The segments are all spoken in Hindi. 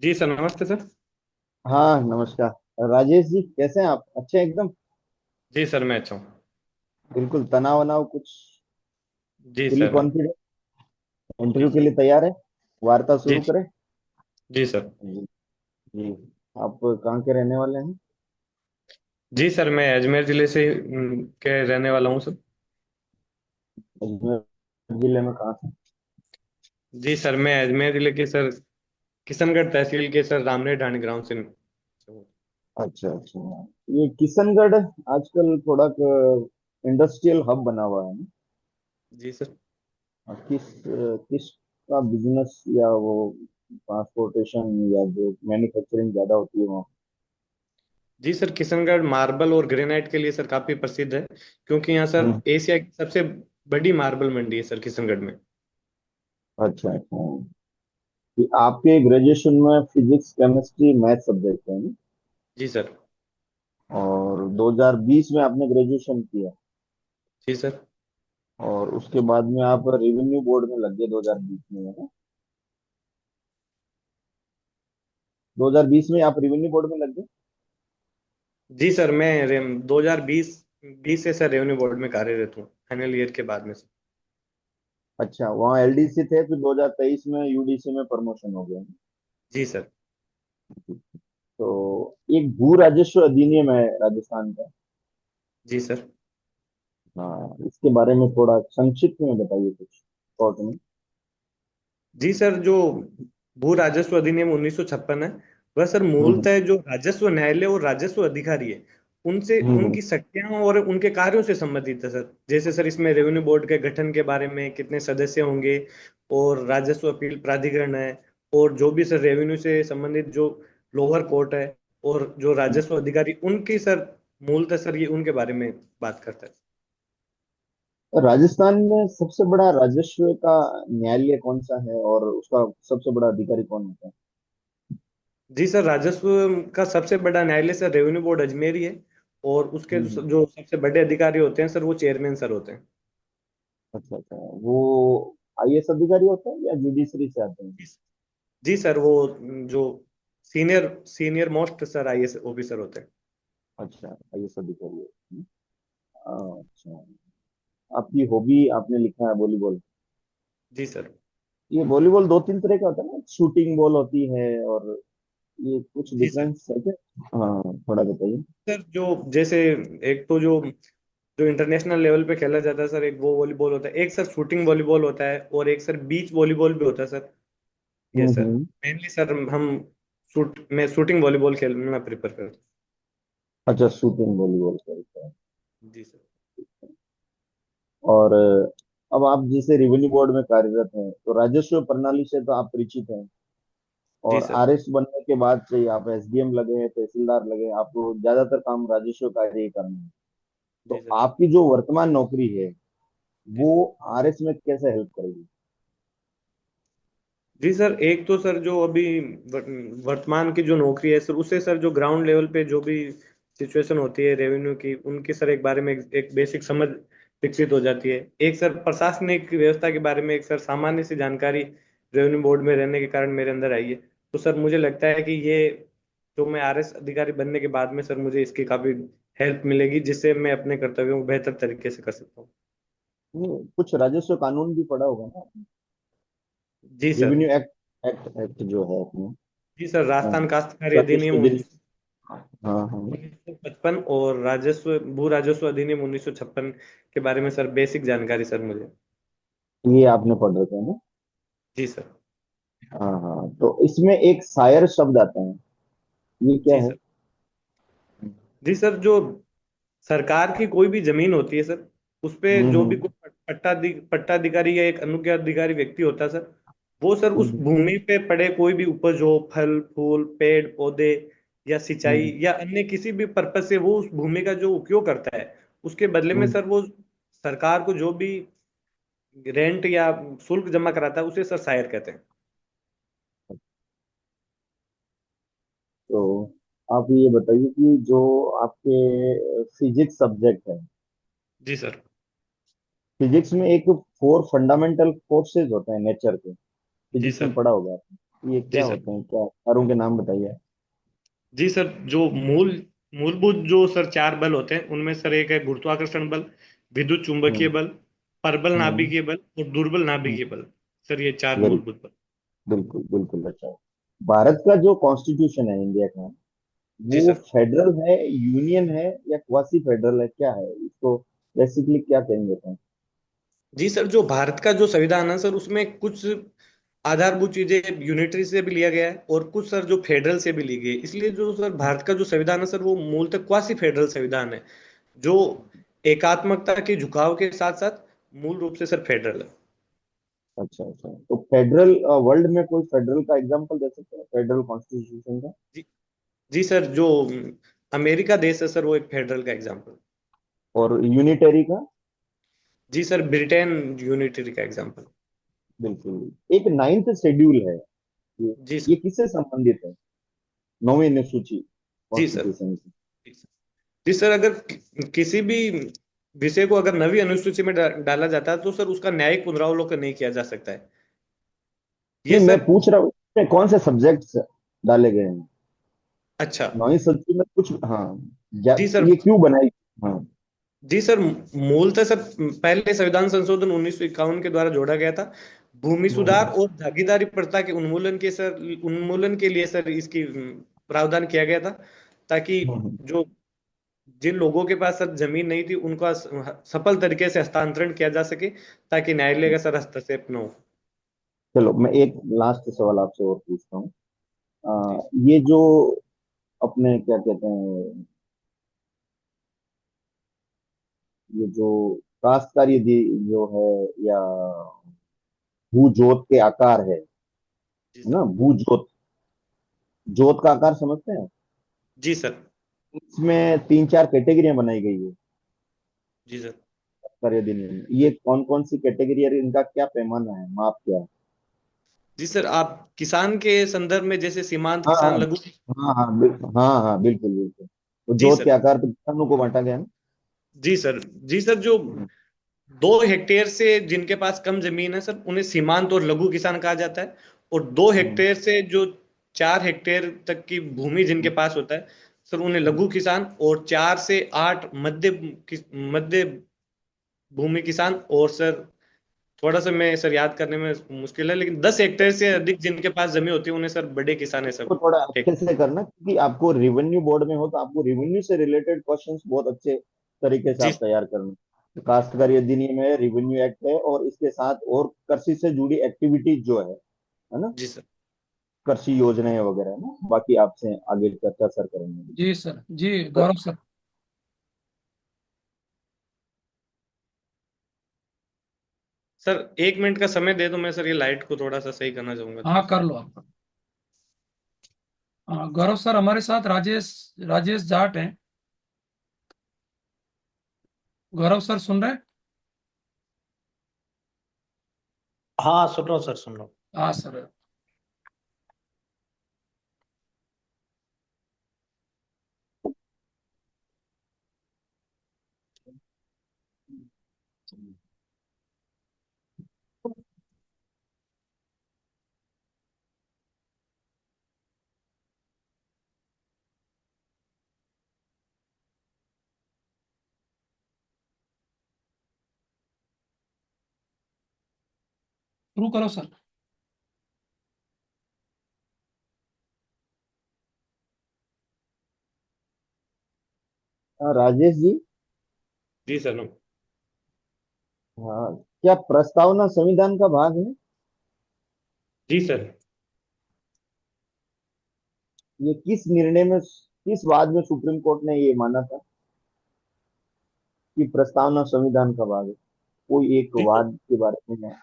जी सर, नमस्ते सर। हाँ, नमस्कार राजेश जी, कैसे हैं आप? अच्छे हैं एकदम। जी सर, मैं अच्छा हूँ। बिल्कुल तनाव वनाव कुछ? जी फुली सर। कॉन्फिडेंट? जी इंटरव्यू के सर। लिए तैयार है? वार्ता जी शुरू करें? जी सर। जी। जी। आप कहाँ के रहने वाले हैं? जी सर, मैं अजमेर जिले से के रहने वाला हूँ सर। अजमेर जिले में कहाँ से? जी सर, मैं अजमेर जिले के सर किशनगढ़ तहसील के सर रामने ढाणी ग्राम से हूँ। अच्छा अच्छा। ये किशनगढ़ आजकल थोड़ा इंडस्ट्रियल हब बना हुआ है ना? जी सर। किस का बिजनेस या वो ट्रांसपोर्टेशन या जो मैन्युफैक्चरिंग ज्यादा होती है वहाँ? जी सर, किशनगढ़ मार्बल और ग्रेनाइट के लिए सर काफी प्रसिद्ध है, क्योंकि यहाँ सर हम्म। एशिया की सबसे बड़ी मार्बल मंडी है सर किशनगढ़ में। अच्छा अच्छा। कि आपके ग्रेजुएशन में फिजिक्स केमिस्ट्री मैथ सब्जेक्ट है ना? जी सर। और 2020 में आपने ग्रेजुएशन किया? जी सर। और उसके बाद में आप रेवेन्यू बोर्ड में लग गए 2020 में, है ना? 2020 में आप रेवेन्यू बोर्ड में लग गए? जी सर, मैं 2020 20 से सर रेवेन्यू बोर्ड में कार्यरत हूँ, फाइनल ईयर के बाद में सर। अच्छा, वहाँ एलडीसी थे, फिर 2023 में यूडीसी में प्रमोशन हो गया। जी सर। तो एक भू राजस्व अधिनियम है राजस्थान का। जी सर। हाँ, इसके बारे में थोड़ा संक्षिप्त में बताइए कुछ शॉर्ट में। जी सर, जो भू राजस्व अधिनियम 1956 है, वह सर हम्म मूलतः जो राजस्व न्यायालय और राजस्व अधिकारी है, उनसे हम्म उनकी शक्तियां और उनके कार्यों से संबंधित है सर। जैसे सर इसमें रेवेन्यू बोर्ड के गठन के बारे में, कितने सदस्य होंगे, और राजस्व अपील प्राधिकरण है, और जो भी सर रेवेन्यू से संबंधित जो लोअर कोर्ट है, और जो हम्म। राजस्व अधिकारी उनकी सर मूलतः सर ये उनके बारे में बात करता है। राजस्थान में सबसे बड़ा राजस्व का न्यायालय कौन सा है और उसका सबसे बड़ा अधिकारी कौन होता है? जी सर, राजस्व का सबसे बड़ा न्यायालय सर रेवेन्यू बोर्ड अजमेर ही है, और उसके हम्म। जो सबसे बड़े अधिकारी होते हैं सर, वो चेयरमैन सर होते हैं। अच्छा अच्छा। वो आईएएस अधिकारी होते हैं या जुडिशरी से आते हैं? जी सर, वो जो senior senior most sir IAS officer होते हैं। अच्छा, आईएएस अधिकारी है। अच्छा। आपकी हॉबी आपने लिखा है वॉलीबॉल। जी सर। ये वॉलीबॉल दो तीन तरह का होता है ना, शूटिंग बॉल होती है और ये कुछ जी सर। डिफरेंस है क्या? हाँ, थोड़ा बताइए। सर जो जैसे एक तो जो जो इंटरनेशनल लेवल पे खेला जाता है सर, एक वो वॉलीबॉल होता है, एक सर शूटिंग वॉलीबॉल होता है, और एक सर बीच वॉलीबॉल भी होता है सर। ये सर हम्म। मेनली सर हम मैं शूटिंग वॉलीबॉल खेलना प्रेफर करता अच्छा, शूटिंग वॉलीबॉल खेलते हैं। हूँ। जी सर। और अब आप जैसे रेवेन्यू बोर्ड में कार्यरत हैं तो राजस्व प्रणाली से तो आप परिचित हैं। जी और सर। आरएस बनने के बाद से ही आप एसडीएम लगे हैं, तहसीलदार लगे हैं, आपको ज्यादातर काम राजस्व कार्य ही करना है। जी तो सर। आपकी जो वर्तमान नौकरी है जी वो सर। आरएस में कैसे हेल्प करेगी? जी सर, एक तो सर जो अभी वर्तमान की जो नौकरी है सर, उससे सर जो ग्राउंड लेवल पे जो भी सिचुएशन होती है रेवेन्यू की, उनकी सर एक बारे में एक बेसिक समझ विकसित हो जाती है। एक सर प्रशासनिक व्यवस्था के बारे में एक सर सामान्य सी जानकारी रेवेन्यू बोर्ड में रहने के कारण मेरे अंदर आई है। तो सर मुझे लगता है कि ये जो मैं आरएस अधिकारी बनने के बाद में सर मुझे इसकी काफी हेल्प मिलेगी, जिससे मैं अपने कर्तव्यों को बेहतर तरीके से कर सकता हूँ। कुछ राजस्व कानून भी पढ़ा होगा ना? जी sir. Revenue act act act जो है अपने। जी सर, हाँ, राजस्थान काश्तकारी राजस्व अधिनियम बिल। हाँ हाँ। 1955 और राजस्व भू राजस्व अधिनियम 1956 के बारे में सर बेसिक जानकारी सर मुझे। ये आपने पढ़ रखे हैं ना? जी सर। हाँ हाँ, तो इसमें एक शायर शब्द आता है, ये क्या जी है? सर। जी सर, जो सरकार की कोई भी जमीन होती है सर, उस पे जो भी हम्म कोई पट्टाधिकारी या एक अनुज्ञाधिकारी व्यक्ति होता है सर, वो सर उस हम्म भूमि पे पड़े कोई भी उपज हो, फल फूल पेड़ पौधे या सिंचाई हम्म या अन्य किसी भी पर्पज से वो उस भूमि का जो उपयोग करता है, उसके बदले में हम्म। सर वो सरकार को जो भी रेंट या शुल्क जमा कराता है, उसे सर शायर कहते हैं। तो आप ये बताइए कि जो आपके फिजिक्स सब्जेक्ट है, जी सर। फिजिक्स में एक फोर फंडामेंटल फोर्सेस होते हैं नेचर के, जी फिजिक्स में सर। पढ़ा होगा आपने। ये जी क्या सर। होते हैं, क्या तारों के नाम बताइए। जी सर, जो मूलभूत जो सर चार बल होते हैं उनमें सर एक है गुरुत्वाकर्षण बल, विद्युत चुंबकीय हम्म। बल, प्रबल हम्म। नाभिकीय बल और दुर्बल हम्म। नाभिकीय बल। सर ये चार वेरी, मूलभूत बल। बिल्कुल बिल्कुल, अच्छा। भारत का जो कॉन्स्टिट्यूशन है इंडिया का, जी वो सर। फेडरल है, यूनियन है, या क्वासी फेडरल है, क्या है इसको बेसिकली क्या कहेंगे अपन? जी सर, जो भारत का जो संविधान है सर उसमें कुछ आधारभूत चीजें यूनिटरी से भी लिया गया है और कुछ सर जो फेडरल से भी ली गई है, इसलिए जो सर भारत का जो संविधान है सर वो मूलतः क्वासी फेडरल संविधान है, जो एकात्मकता के झुकाव के साथ साथ मूल रूप से सर फेडरल है। अच्छा अच्छा, तो फेडरल वर्ल्ड में कोई फेडरल का एग्जांपल दे सकते हैं, फेडरल कॉन्स्टिट्यूशन का? जी। जी सर, जो अमेरिका देश है सर वो एक फेडरल का एग्जाम्पल। और यूनिटरी का? जी सर, ब्रिटेन यूनिटरी का एग्जाम्पल। बिल्कुल। एक नाइन्थ शेड्यूल है, ये जी ये सर। किससे संबंधित है? नौवीं अनुसूची जी सर। कॉन्स्टिट्यूशन की। जी सर। जी सर, अगर किसी भी विषय को अगर नवी अनुसूची में डाला जाता है तो सर उसका न्यायिक पुनरावलोकन नहीं किया जा सकता है। ये नहीं, मैं सर। पूछ रहा हूँ इसमें कौन से सब्जेक्ट्स डाले गए हैं अच्छा। नौवीं सूची में, कुछ, हाँ, जी सर। ये क्यों बनाई? हाँ। जी सर, मूलतः सर पहले संविधान संशोधन 1951 के द्वारा जोड़ा गया था, भूमि सुधार हम्म। और भागीदारी प्रथा के उन्मूलन के लिए सर इसकी प्रावधान किया गया था, ताकि हम्म। जो जिन लोगों के पास सर जमीन नहीं थी उनका सफल तरीके से हस्तांतरण किया जा सके, ताकि न्यायालय का सर हस्तक्षेप न हो। चलो, मैं एक लास्ट सवाल आपसे और पूछता हूँ। जी। ये जो अपने क्या कहते हैं, ये जो काश्तकारी जो है, या भू जोत के आकार जी है सर। ना, भू जोत, जोत का आकार समझते हैं? जी सर। इसमें तीन चार कैटेगरियां बनाई गई है जी सर। काश्तकारी अधिनियम में। ये कौन कौन सी कैटेगरी है, इनका क्या पैमाना है, माप क्या है? जी सर, आप किसान के संदर्भ में जैसे सीमांत हाँ किसान, हाँ लघु। हाँ हाँ, हाँ हाँ, बिल्कुल बिल्कुल। तो जी जोत के सर। आकार पे किसानों को बांटा गया ना। जी सर। जी सर, जो हम्म। 2 हेक्टेयर से जिनके पास कम जमीन है सर उन्हें सीमांत और लघु किसान कहा जाता है, और 2 हेक्टेयर से जो 4 हेक्टेयर तक की भूमि जिनके पास होता है सर उन्हें लघु किसान, और 4 से 8 मध्य भूमि किसान, और सर थोड़ा सा मैं सर याद करने में मुश्किल है, लेकिन 10 हेक्टेयर से अधिक जिनके पास जमीन होती है उन्हें सर बड़े किसान है इसको सब। थोड़ा ठीक। अच्छे से करना, क्योंकि आपको रेवेन्यू बोर्ड में हो तो आपको रेवेन्यू से रिलेटेड क्वेश्चंस बहुत अच्छे तरीके से जी। आप तैयार करना। तो काश्तकारी अधिनियम है, रेवेन्यू एक्ट है, और इसके साथ और कृषि से जुड़ी एक्टिविटीज जो है ना, जी सर। कृषि योजनाएं वगैरह है ना, बाकी आपसे आगे चर्चा सर करेंगे। जी सर, जी सर, गौरव सर। सर 1 मिनट का समय दे दो, मैं सर ये लाइट को थोड़ा सा सही करना चाहूंगा तो। हाँ, कर लो आप। गौरव सर, हमारे साथ राजेश राजेश जाट हैं। गौरव सर, सुन रहे हैं? हाँ, सुन रहा हूँ सर, सुन रहा हूँ। हाँ सर। शुरू करो सर। राजेश जी। जी सर। हाँ, क्या प्रस्तावना संविधान का भाग है? जी सर। ये किस निर्णय में, किस वाद में सुप्रीम कोर्ट ने ये माना था कि प्रस्तावना संविधान का भाग है? कोई एक जी सर। वाद के बारे में?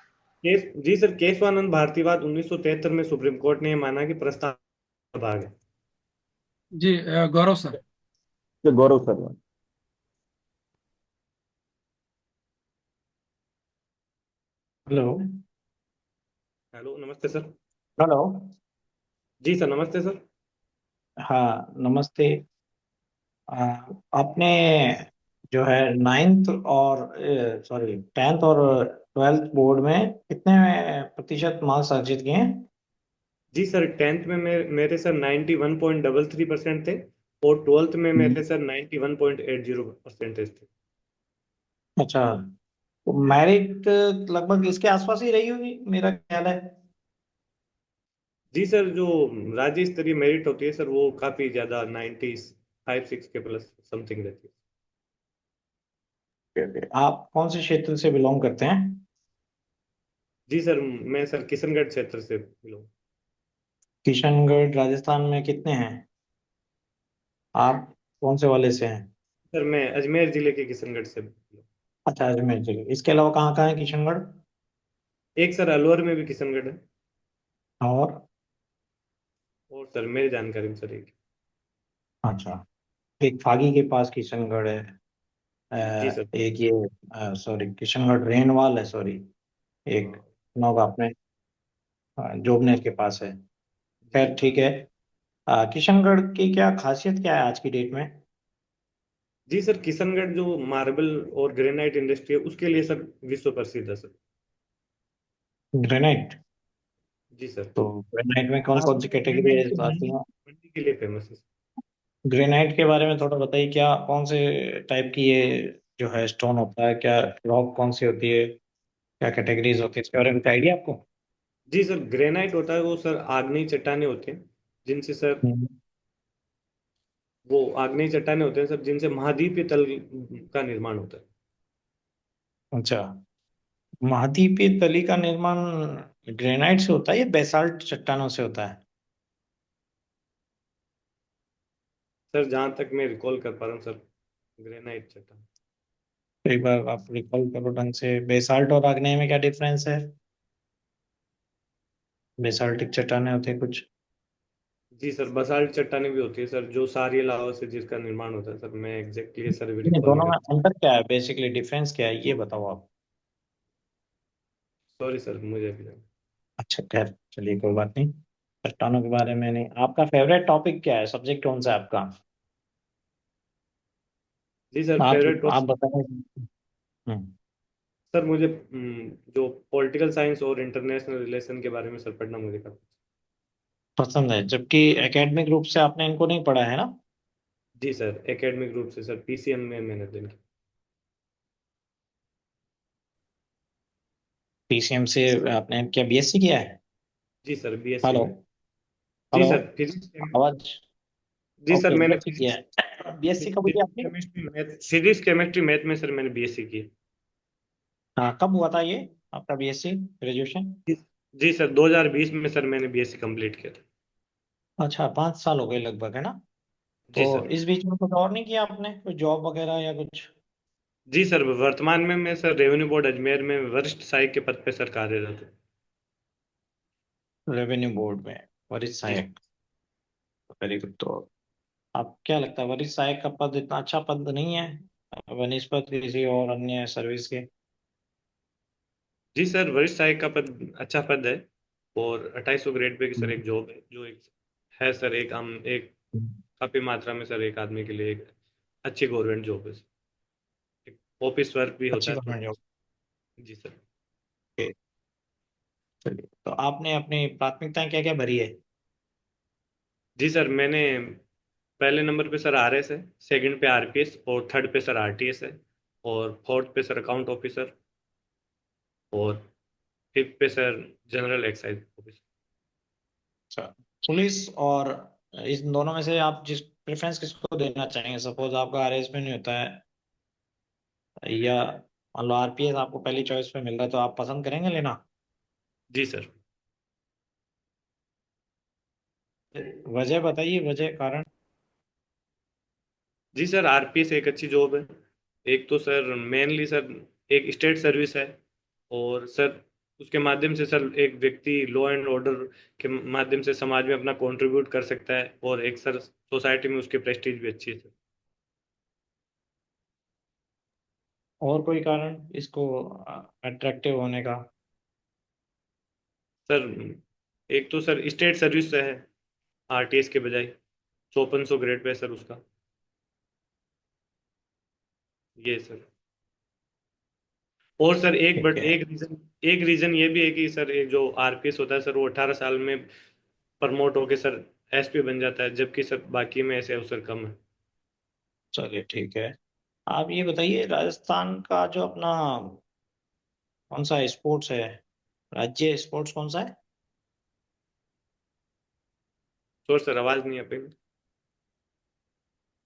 जी सर, केशवानंद भारतीवाद 1973 में सुप्रीम कोर्ट ने यह माना कि प्रस्ताव भाग है। जी गौरव सर। तो गौरव सर। हेलो। हेलो, नमस्ते सर। हेलो। जी सर, नमस्ते सर। हाँ, नमस्ते। आपने जो है नाइन्थ और सॉरी 10th और 12th बोर्ड में कितने प्रतिशत मार्क्स अर्जित किए हैं? जी सर, 10th में मेरे सर 91.33% थे, और 12th में हम्म। मेरे सर 91.80% थे। अच्छा, तो मेरिट लगभग इसके आसपास ही रही होगी मेरा ख्याल है। जी सर, जो राज्य स्तरीय मेरिट होती है सर, वो काफी ज्यादा 95 6 के प्लस समथिंग रहती है। आप कौन से क्षेत्र से बिलोंग करते हैं? जी सर, मैं सर किशनगढ़ क्षेत्र से बिलोंग। किशनगढ़ राजस्थान में कितने हैं? आप कौन से वाले से हैं? सर मैं अजमेर जिले के किशनगढ़ से belong। अच्छा, अजमेर जिले। इसके अलावा कहाँ कहाँ है किशनगढ़? एक सर अलवर में भी किशनगढ़ है। और? और सर मेरी जानकारी में सर एक। अच्छा, एक फागी के पास किशनगढ़ है। जी सर। एक ये सॉरी, किशनगढ़ रेनवाल है, सॉरी। एक नौगा अपने जोबनेर के पास है। जी खैर, सर। ठीक है। किशनगढ़ की क्या खासियत क्या है आज की डेट में? जी सर, किशनगढ़ जो मार्बल और ग्रेनाइट इंडस्ट्री है उसके लिए सर विश्व प्रसिद्ध है सर। ग्रेनाइट? जी सर। तो ग्रेनाइट में कौन कौन सी मार्बल और कैटेगरी ग्रेनाइट की आती मंडी है? मंडी के लिए फेमस है। ग्रेनाइट के बारे में थोड़ा बताइए, क्या कौन से टाइप की ये जो है स्टोन होता है, क्या रॉक कौन सी होती है, क्या कैटेगरीज होती है, इसके बारे में कुछ आइडिया आपको? जी सर, ग्रेनाइट होता है वो सर आग्नेय चट्टाने होते हैं, जिनसे सर हम्म। वो आग्नेय चट्टाने होते हैं सर, जिनसे महाद्वीपीय तल का निर्माण होता है। अच्छा, महाद्वीपीय तली का निर्माण ग्रेनाइट से होता है या बेसाल्ट चट्टानों से होता है? सर जहाँ तक मैं रिकॉल कर पा रहा हूँ सर, ग्रेनाइट चट्टान। तो एक बार आप रिकॉल करो ढंग से, बेसाल्ट और आग्नेय में क्या डिफरेंस है? बेसाल्टिक चट्टानें होती है कुछ। जी सर, बसाल्ट चट्टाने भी होती है सर, जो सारी लावा से जिसका निर्माण होता है सर, मैं एग्जैक्टली सर भी इन रिकॉल नहीं दोनों कर। में अंतर क्या है, बेसिकली डिफरेंस क्या है, ये बताओ आप। सॉरी सर, मुझे भी नहीं। अच्छा, खैर चलिए, कोई बात नहीं। चट्टानों के बारे में नहीं। आपका फेवरेट टॉपिक क्या है, सब्जेक्ट कौन सा है आपका? जी सर, आप फेवरेट आप टॉपिक। बताएं। हम्म। सर मुझे जो पॉलिटिकल साइंस और इंटरनेशनल रिलेशन के बारे में सर पढ़ना मुझे काफी। पसंद है, जबकि एकेडमिक रूप से आपने इनको नहीं पढ़ा है ना? जी सर, एकेडमिक रूप से सर पीसीएम में मैंने दिन की। पीसीएम से आपने क्या बीएससी किया है? जी सर, बीएससी हेलो? में। जी हेलो? Sir, physics. आवाज? जी सर, ओके, मैंने बीएससी किया है। बीएससी कब किया फिजिक्स आपने? Chemistry math, physics chemistry math में सर मैंने बीएससी की है। हाँ, कब हुआ था ये आपका बीएससी ग्रेजुएशन? जी जी सर, 2020 में सर मैंने बीएससी कंप्लीट किया था। अच्छा, 5 साल हो गए लगभग, है ना? जी तो सर। इस बीच में कुछ और नहीं किया आपने, कोई जॉब वगैरह या कुछ? जी सर, वर्तमान में मैं सर रेवेन्यू बोर्ड अजमेर में वरिष्ठ सहायक के पद पे सर कार्यरत हूँ। रेवेन्यू बोर्ड में वरिष्ठ जी। सहायक? Very good. तो आप क्या लगता है, वरिष्ठ सहायक का पद इतना अच्छा पद नहीं है बनिस्पत किसी और अन्य सर्विस के? जी सर, वरिष्ठ सहायक का पद अच्छा पद है, और 2800 ग्रेड पे की सर हम्म। एक जॉब है, जो एक है सर, एक काफी मात्रा में सर एक आदमी के लिए एक अच्छी गवर्नमेंट जॉब है। एक ऑफिस वर्क भी होता अच्छी है गवर्नमेंट थोड़ा। जॉब। जी सर। चलिए, तो आपने अपनी प्राथमिकताएं क्या क्या भरी है? जी सर, मैंने पहले नंबर पे सर आरएस है, सेकंड पे आरपीएस, और थर्ड पे सर आरटीएस है, और फोर्थ पे सर अकाउंट ऑफिसर, और फिफ्थ पे सर जनरल एक्साइज ऑफिसर। अच्छा, पुलिस और इन दोनों में से आप जिस प्रेफरेंस किसको देना चाहेंगे, सपोज आपका आरएस में नहीं होता है, या मान लो आरपीएस आपको पहली चॉइस पे मिल रहा है, तो आप पसंद करेंगे लेना? जी सर। वजह बताइए, वजह, कारण। जी सर, आरपीएस एक अच्छी जॉब है। एक तो सर मेनली सर एक स्टेट सर्विस है, और सर उसके माध्यम से सर एक व्यक्ति लॉ एंड ऑर्डर के माध्यम से समाज में अपना कंट्रीब्यूट कर सकता है, और एक सर सोसाइटी में उसकी प्रेस्टीज भी अच्छी है सर। और कोई कारण इसको अट्रैक्टिव होने का? सर एक तो सर स्टेट सर्विस है आरटीएस के बजाय, 5400 ग्रेड पे है सर उसका। ये सर। और सर ठीक है। एक रीजन ये भी है कि सर एक जो आरपीएस होता है सर, वो 18 साल में प्रमोट होके सर एसपी बन जाता है, जबकि सर बाकी में ऐसे अवसर कम है। चलिए ठीक है। आप ये बताइए, राजस्थान का जो अपना कौन सा स्पोर्ट्स है, राज्य स्पोर्ट्स कौन सा है? तो सर आवाज नहीं आ पाई।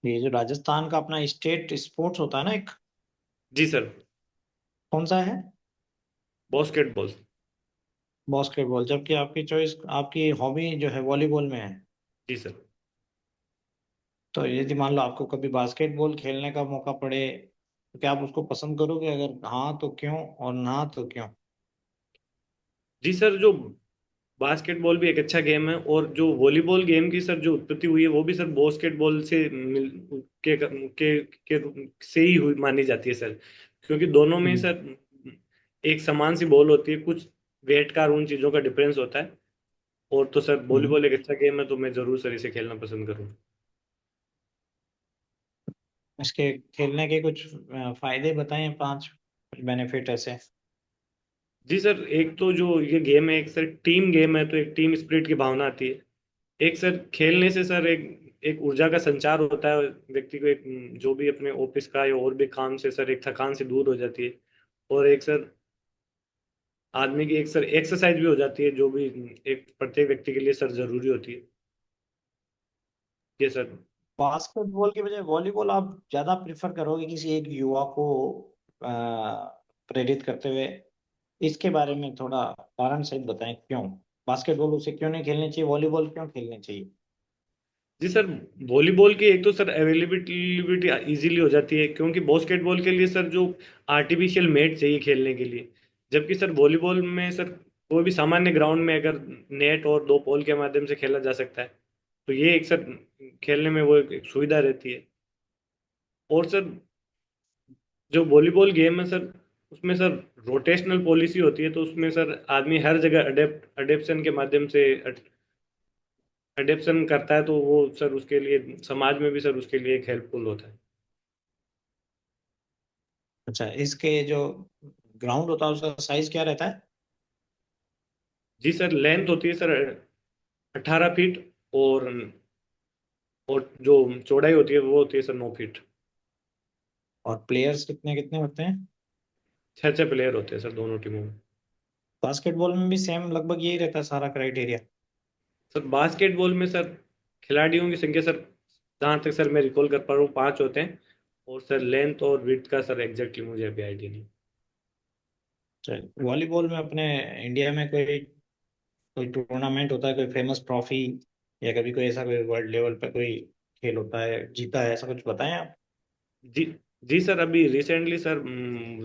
ये जो राजस्थान का अपना स्टेट स्पोर्ट्स होता है ना एक, जी सर, कौन सा है? बास्केटबॉल। बास्केटबॉल, जबकि आपकी चॉइस, आपकी हॉबी जो है वॉलीबॉल में है। जी सर। तो यदि मान लो आपको कभी बास्केटबॉल खेलने का मौका पड़े, तो क्या आप उसको पसंद करोगे? अगर हाँ तो क्यों, और ना तो क्यों? जी सर, जो बास्केटबॉल भी एक अच्छा गेम है, और जो वॉलीबॉल गेम की सर जो उत्पत्ति हुई है वो भी सर बास्केटबॉल से मिल के से ही हुई मानी जाती है सर। क्योंकि दोनों में हम्म। सर एक समान सी बॉल होती है, कुछ वेट का और उन चीज़ों का डिफरेंस होता है। और तो सर हम्म। वॉलीबॉल एक अच्छा गेम है, तो मैं जरूर सर इसे खेलना पसंद करूँ। इसके खेलने के कुछ फायदे बताएं, पांच बेनिफिट ऐसे। जी सर, एक तो जो ये गेम है, एक सर टीम गेम है, तो एक टीम स्पिरिट की भावना आती है। एक सर खेलने से सर एक एक ऊर्जा का संचार होता है व्यक्ति को, एक जो भी अपने ऑफिस का या और भी काम से सर एक थकान से दूर हो जाती है। और एक सर आदमी की एक सर एक्सरसाइज भी हो जाती है, जो भी एक प्रत्येक व्यक्ति के लिए सर जरूरी होती है। ये सर। बास्केटबॉल की बजाय वॉलीबॉल आप ज्यादा प्रेफर करोगे किसी एक युवा को अ, प्रेरित करते हुए? इसके बारे में थोड़ा कारण सहित बताएं, क्यों बास्केटबॉल उसे क्यों नहीं खेलनी चाहिए, वॉलीबॉल क्यों खेलनी चाहिए? जी सर, वॉलीबॉल की एक तो सर अवेलेबिलिटी इजीली हो जाती है, क्योंकि बास्केटबॉल के लिए सर जो आर्टिफिशियल मेट चाहिए खेलने के लिए, जबकि सर वॉलीबॉल में सर कोई भी सामान्य ग्राउंड में अगर नेट और दो पोल के माध्यम से खेला जा सकता है। तो ये एक सर खेलने में वो एक सुविधा रहती है। और सर जो वॉलीबॉल गेम है सर, उसमें सर रोटेशनल पॉलिसी होती है, तो उसमें सर आदमी हर जगह अडेप्शन के माध्यम से अडेप्शन करता है, तो वो सर उसके लिए समाज में भी सर उसके लिए एक हेल्पफुल होता है। अच्छा, इसके जो ग्राउंड होता है उसका साइज क्या रहता है? जी सर, लेंथ होती है सर 18 फीट। और जो चौड़ाई होती है वो होती है सर 9 फीट। और प्लेयर्स कितने कितने होते हैं? 6 6 प्लेयर होते हैं सर दोनों टीमों में। बास्केटबॉल में भी सेम लगभग यही रहता है सारा क्राइटेरिया? सर बास्केटबॉल में सर खिलाड़ियों की संख्या सर, जहाँ तक सर मैं रिकॉल कर पा रहा हूँ, 5 होते हैं। और सर लेंथ और विड्थ का सर एग्जैक्टली मुझे अभी आइडिया नहीं। चलिए, वॉलीबॉल में अपने इंडिया में कोई कोई टूर्नामेंट होता है, कोई फेमस ट्रॉफी, या कभी कोई ऐसा कोई वर्ल्ड लेवल पे कोई खेल होता है जीता है, ऐसा कुछ बताएं आप। जी जी सर, अभी रिसेंटली सर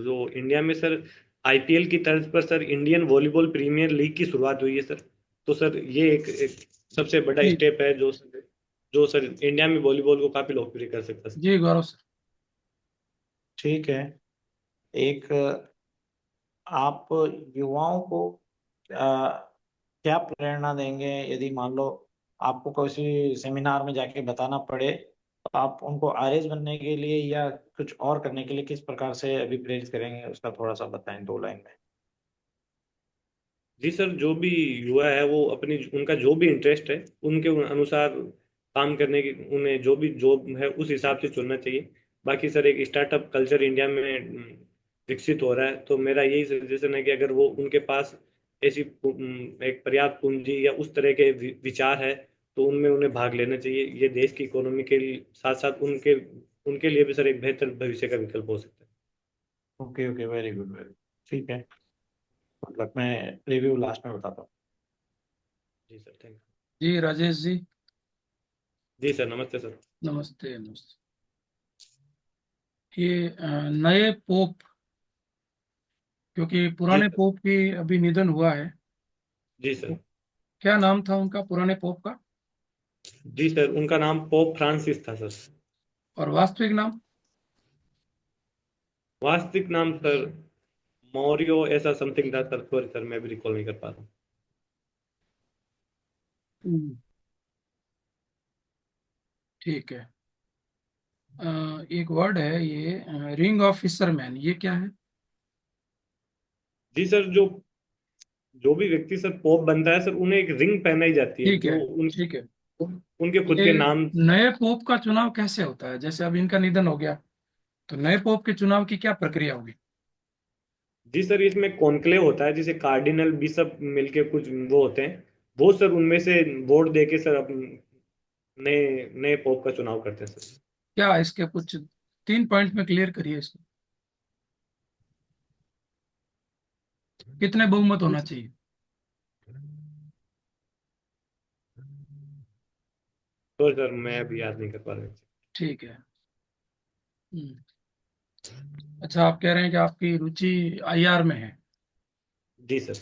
जो इंडिया में सर आईपीएल की तर्ज पर sir Indian volleyball premier league की शुरुआत हुई है सर। तो सर ये एक सबसे बड़ा जी स्टेप है, जो सर इंडिया में वॉलीबॉल को काफी लोकप्रिय कर सकता है। जी गौरव सर। ठीक है। एक आप युवाओं को क्या प्रेरणा देंगे, यदि मान लो आपको किसी सेमिनार में जाके बताना पड़े, तो आप उनको आरएस बनने के लिए या कुछ और करने के लिए किस प्रकार से अभी प्रेरित करेंगे, उसका थोड़ा सा बताएं 2 लाइन में। जी सर, जो भी युवा है वो अपनी उनका जो भी इंटरेस्ट है उनके अनुसार काम करने की, उन्हें जो भी जॉब है उस हिसाब से चुनना चाहिए। बाकी सर एक स्टार्टअप कल्चर इंडिया में विकसित हो रहा है, तो मेरा यही सजेशन है कि अगर वो उनके पास ऐसी एक पर्याप्त पूंजी या उस तरह के विचार है, तो उनमें उन्हें भाग लेना चाहिए। ये देश की इकोनॉमी के साथ साथ उनके उनके लिए भी सर एक बेहतर भविष्य का विकल्प हो सकता है। Okay okay, very good, very ठीक है। मतलब मैं रिव्यू लास्ट में बताता हूँ। जी सर, थैंक जी राजेश जी। यू। जी सर, नमस्ते सर। नमस्ते नमस्ते। ये नए पोप, क्योंकि जी पुराने सर। पोप की अभी निधन हुआ है, जी तो सर। क्या नाम था उनका पुराने पोप का? जी सर, उनका नाम पोप फ्रांसिस था सर। और वास्तविक नाम? वास्तविक नाम सर मौर्यो ऐसा समथिंग था सर, सॉरी सर मैं भी रिकॉल नहीं कर पा रहा हूँ। हम्म, ठीक है। एक वर्ड है ये, रिंग ऑफ फिशरमैन, ये क्या है? जी सर, जो जो भी व्यक्ति सर पोप बनता है सर, उन्हें एक रिंग पहनाई जाती है ठीक जो है, उन ठीक है। उनके खुद ये के नाम। नए पोप का चुनाव कैसे होता है? जैसे अब इनका निधन हो गया, तो नए पोप के चुनाव की क्या प्रक्रिया होगी? जी सर, इसमें कॉन्क्लेव होता है, जिसे कार्डिनल बिशप मिलके कुछ वो होते हैं, वो सर उनमें से वोट देके सर नए नए पोप का चुनाव करते हैं सर। क्या इसके कुछ 3 पॉइंट में क्लियर करिए इसको, कितने बहुमत होना चाहिए? तो सर मैं अभी याद नहीं कर पा रहा हूँ। ठीक है। हम्म। अच्छा, आप कह रहे हैं कि आपकी रुचि आईआर में है। जी सर।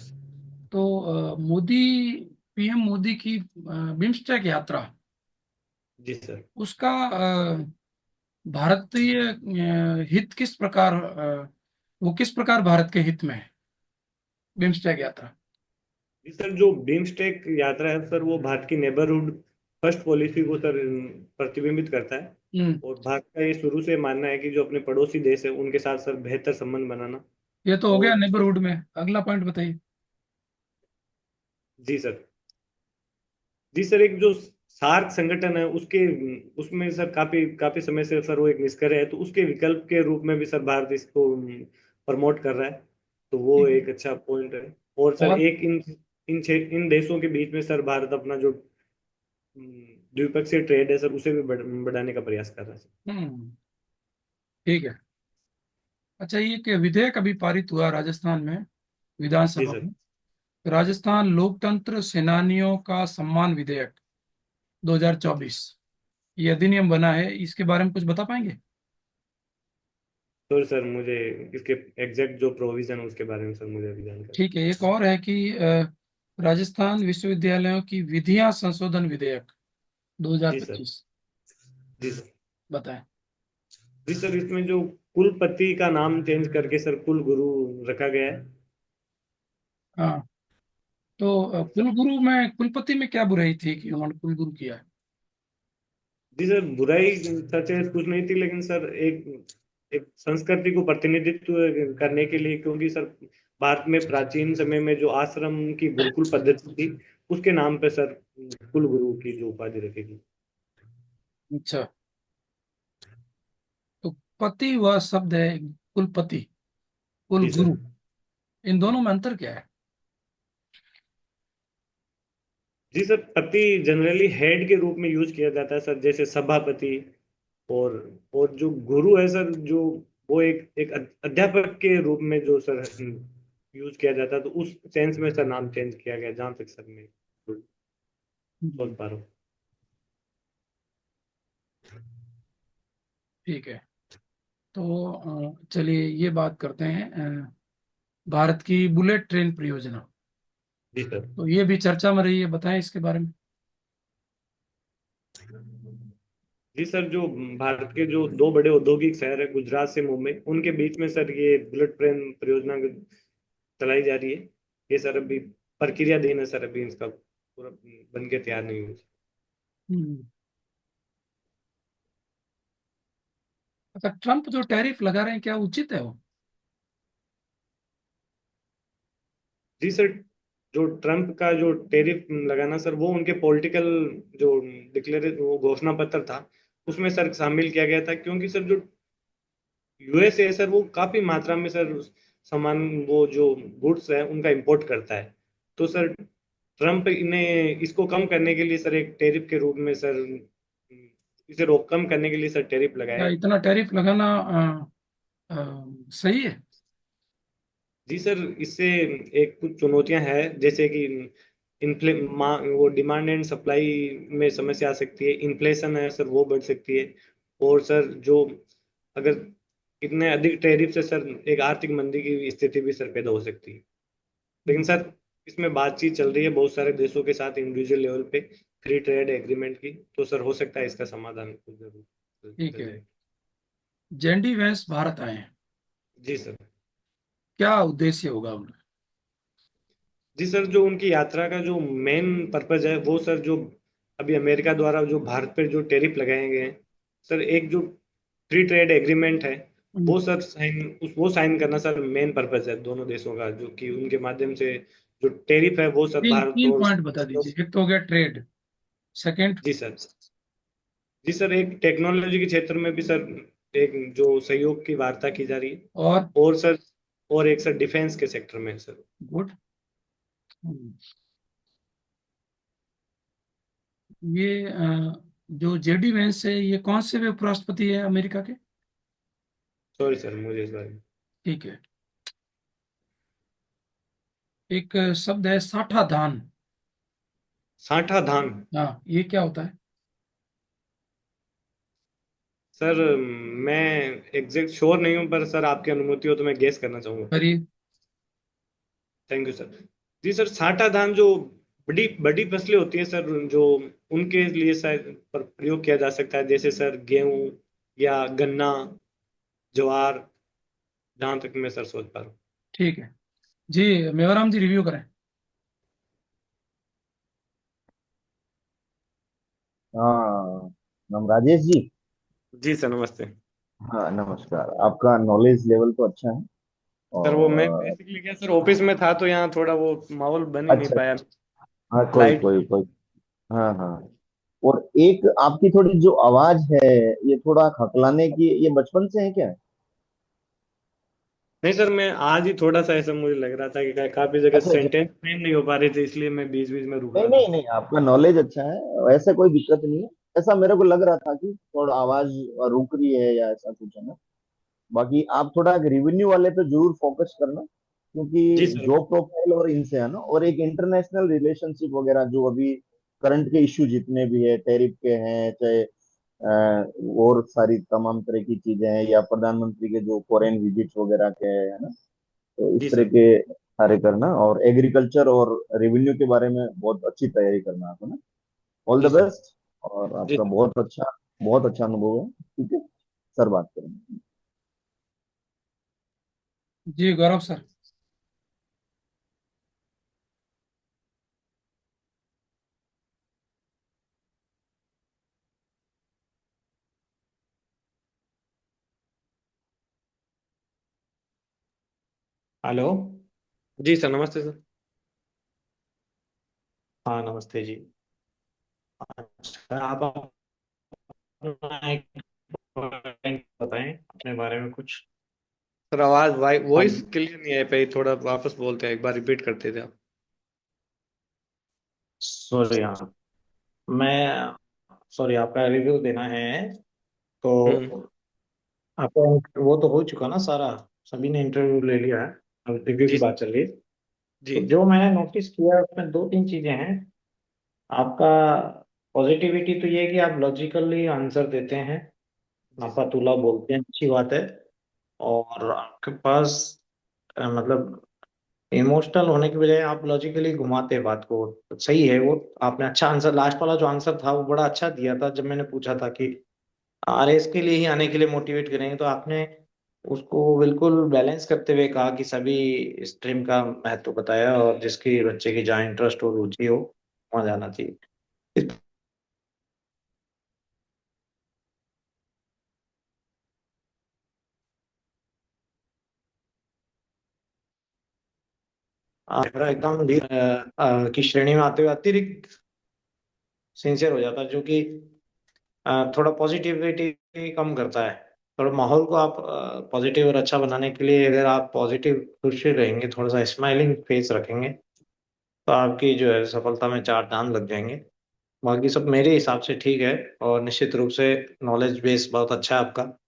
तो मोदी, पीएम मोदी की बिम्स्टेक यात्रा, जी सर। उसका भारतीय हित किस प्रकार, वो किस प्रकार भारत के हित में है, बिम्स्टेक यात्रा? जी सर, जो बिम्स्टेक यात्रा है सर, वो भारत की नेबरहुड फर्स्ट पॉलिसी को सर प्रतिबिंबित करता है। हम्म। और भारत का ये शुरू से मानना है कि जो अपने पड़ोसी देश है उनके साथ सर बेहतर संबंध बनाना। ये तो हो गया और नेबरहुड में, अगला पॉइंट बताइए। जी सर। जी सर, एक जो सार्क संगठन है उसके उसमें सर काफी काफी समय से सर वो एक निष्क्रिय है, तो उसके विकल्प के रूप में भी सर भारत इसको प्रमोट कर रहा है। तो वो ठीक है। एक अच्छा पॉइंट है। और सर और एक इन देशों के बीच में सर भारत अपना जो द्विपक्षीय ट्रेड है सर, उसे भी बढ़ाने का प्रयास कर रहा है सर। हम्म, ठीक है। अच्छा, ये कि विधेयक अभी पारित हुआ राजस्थान में, जी विधानसभा सर। में, राजस्थान लोकतंत्र सेनानियों का सम्मान विधेयक 2024, ये अधिनियम बना है, इसके बारे में कुछ बता पाएंगे? तो सर मुझे इसके एग्जैक्ट जो प्रोविजन है उसके बारे में सर मुझे अभी जानकारी। ठीक है। एक और है कि राजस्थान विश्वविद्यालयों की विधियां संशोधन विधेयक जी सर। 2025, जी सर। बताएं। जी सर, इसमें जो कुलपति का नाम चेंज करके सर कुल गुरु रखा गया है। हाँ, तो सर कुलगुरु में, कुलपति में क्या बुराई थी कि उन्होंने कुलगुरु किया है? जी सर, बुराई सच है कुछ नहीं थी, लेकिन सर एक एक संस्कृति को प्रतिनिधित्व करने के लिए, क्योंकि सर भारत में प्राचीन समय में जो आश्रम की गुरुकुल पद्धति थी, उसके नाम पे सर कुल गुरु की जो उपाधि रखेगी। अच्छा, तो पति वह शब्द है, कुलपति, जी सर। कुलगुरु, इन दोनों में अंतर क्या है? जी सर, पति जनरली हेड के रूप में यूज किया जाता है सर, जैसे सभापति। और और जो गुरु है सर, जो वो एक अध्यापक के रूप में जो सर यूज किया जाता है, तो उस सेंस में सर नाम चेंज किया गया, जहां तक सर मैं सोच हम्म, पा रहा हूँ। ठीक है। तो चलिए ये बात करते हैं, भारत की बुलेट ट्रेन परियोजना, जी सर। तो ये भी चर्चा में रही है, बताएं इसके बारे में। जी सर, जो भारत के जो दो बड़े औद्योगिक शहर है, गुजरात से मुंबई, उनके बीच में सर ये बुलेट ट्रेन परियोजना चलाई जा रही है। ये सर अभी प्रक्रियाधीन है सर, अभी इसका पूरा बन के तैयार नहीं हुई। हम्म। अच्छा, ट्रम्प जो टैरिफ लगा रहे हैं, क्या उचित है वो? जी सर, जो ट्रम्प का जो टेरिफ लगाना सर, वो उनके पॉलिटिकल जो डिक्लेयर वो घोषणा पत्र था, उसमें सर शामिल किया गया था, क्योंकि सर जो यूएसए है सर, वो काफी मात्रा में सर सामान, वो जो गुड्स है उनका इंपोर्ट करता है। तो सर ट्रम्प ने इसको कम करने के लिए सर एक टेरिफ के रूप में सर इसे रोक कम करने के लिए सर टेरिफ लगाया क्या है। इतना टैरिफ लगाना सही है? जी सर, इससे एक कुछ चुनौतियां हैं, जैसे कि वो डिमांड एंड सप्लाई में समस्या आ सकती है, इन्फ्लेशन है सर वो बढ़ सकती है। और सर जो अगर इतने अधिक टैरिफ से सर एक आर्थिक मंदी की स्थिति भी सर पैदा हो सकती है। लेकिन सर इसमें बातचीत चल रही है बहुत सारे देशों के साथ इंडिविजुअल लेवल पे फ्री ट्रेड एग्रीमेंट की, तो सर हो सकता है इसका समाधान कुछ जरूर ठीक चल है। जाए। जेंडी वैंस भारत आए हैं, जी सर। क्या उद्देश्य होगा उनका? जी सर, जो उनकी यात्रा का जो मेन पर्पज है वो सर, जो अभी अमेरिका द्वारा जो भारत पर जो टैरिफ लगाए गए हैं सर, एक जो फ्री ट्रेड एग्रीमेंट है, हम्म, वो सर साइन करना सर मेन पर्पज है दोनों देशों का, जो कि उनके माध्यम से जो टेरिफ है वो सर तीन भारत तीन और पॉइंट बता दीजिए। एक तो हो गया ट्रेड, सेकंड, जी सर। जी सर, एक टेक्नोलॉजी के क्षेत्र में भी सर एक जो सहयोग की वार्ता की जा रही है। और और सर, और एक सर डिफेंस के सेक्टर में सर। गुड। ये जो जेडी वेंस है, ये कौन से वे उपराष्ट्रपति है अमेरिका के? सॉरी सर, मुझे इस बारे में। ठीक है। एक शब्द है साठा धान। साठा धान। हाँ, ये क्या होता है? सर मैं एग्जैक्ट श्योर नहीं हूँ, पर सर आपकी अनुमति हो तो मैं गेस करना चाहूंगा। करिए। Thank you sir. जी सर, साठा धान जो बड़ी बड़ी फसलें होती हैं सर, जो उनके लिए शायद पर प्रयोग किया जा सकता है, जैसे सर गेहूं या गन्ना, ज्वार, जहां तक मैं सर सोच पा रहा हूँ। ठीक है जी, मेवाराम जी रिव्यू करें। हाँ, नाम राजेश जी। जी सर, नमस्ते। हाँ नमस्कार, आपका नॉलेज लेवल तो अच्छा है। सर वो मैं और बेसिकली क्या सर, ऑफिस में था तो यहाँ थोड़ा वो माहौल बन ही नहीं अच्छा पाया। अच्छा, हाँ कोई लाइट। कोई कोई, हाँ हाँ। और एक आपकी थोड़ी जो आवाज है, ये थोड़ा खकलाने की, ये बचपन से है क्या? नहीं सर, मैं आज ही थोड़ा सा ऐसा मुझे लग रहा था कि काफी जगह अच्छा अच्छा, सेंटेंस फ्रेम नहीं हो पा रहे थे, इसलिए मैं बीच बीच में रुक नहीं रहा था। नहीं नहीं, आपका नॉलेज अच्छा है, ऐसा कोई दिक्कत नहीं है। ऐसा मेरे को लग रहा था कि थोड़ा आवाज रुक रही है या ऐसा कुछ है ना। बाकी आप थोड़ा रेवेन्यू वाले पे जरूर फोकस करना, क्योंकि जी सर। जॉब प्रोफाइल और इनसे है ना, और एक इंटरनेशनल रिलेशनशिप वगैरह जो अभी करंट के इश्यू जितने भी है, टैरिफ के हैं चाहे और सारी तमाम तरह की चीजें हैं, या प्रधानमंत्री के जो फॉरेन विजिट्स वगैरह के है ना, तो इस जी तरह सर। के कार्य करना, और एग्रीकल्चर और रेवेन्यू के बारे में बहुत अच्छी तैयारी करना आपको ना। ऑल जी द सर। बेस्ट। और जी आपका सर। बहुत अच्छा अनुभव है। ठीक है सर, बात करेंगे। जी गौरव सर। हेलो। जी सर, नमस्ते सर। हाँ नमस्ते जी। अच्छा, आप अपना एक point बताएं अपने बारे में कुछ। सर आवाज हम वॉइस क्लियर नहीं है पे, थोड़ा वापस बोलते हैं, एक बार रिपीट करते थे आप। सॉरी, हाँ मैं सॉरी, आपका रिव्यू देना है तो हम्म। आपका वो तो हो चुका ना सारा, सभी ने इंटरव्यू ले लिया है, अब रिव्यू की जी बात चल रही है। जी। तो जो मैंने नोटिस किया उसमें दो तीन चीजें हैं। आपका पॉजिटिविटी तो ये है कि आप लॉजिकली आंसर देते हैं, जी नापा सर। तुला बोलते हैं, अच्छी बात है। और आपके पास मतलब इमोशनल होने की बजाय आप लॉजिकली घुमाते हैं बात को, तो सही है वो। आपने अच्छा आंसर, लास्ट वाला जो आंसर था वो बड़ा अच्छा दिया था, जब मैंने पूछा था कि आरएस के लिए ही आने के लिए मोटिवेट करेंगे, तो आपने उसको बिल्कुल बैलेंस करते हुए कहा कि सभी स्ट्रीम का महत्व बताया, और जिसकी बच्चे की जहाँ इंटरेस्ट हो, रुचि हो, वहाँ जाना चाहिए। इस- मेरा एकदम की श्रेणी में आते हुए अतिरिक्त सिंसियर हो जाता है, जो कि थोड़ा पॉजिटिविटी कम करता है। थोड़ा माहौल को आप पॉजिटिव और अच्छा बनाने के लिए अगर आप पॉजिटिव खुश रहेंगे, थोड़ा सा स्माइलिंग फेस रखेंगे, तो आपकी जो है सफलता में चार चांद लग जाएंगे। बाकी सब मेरे हिसाब से ठीक है, और निश्चित रूप से नॉलेज बेस बहुत अच्छा है आपका।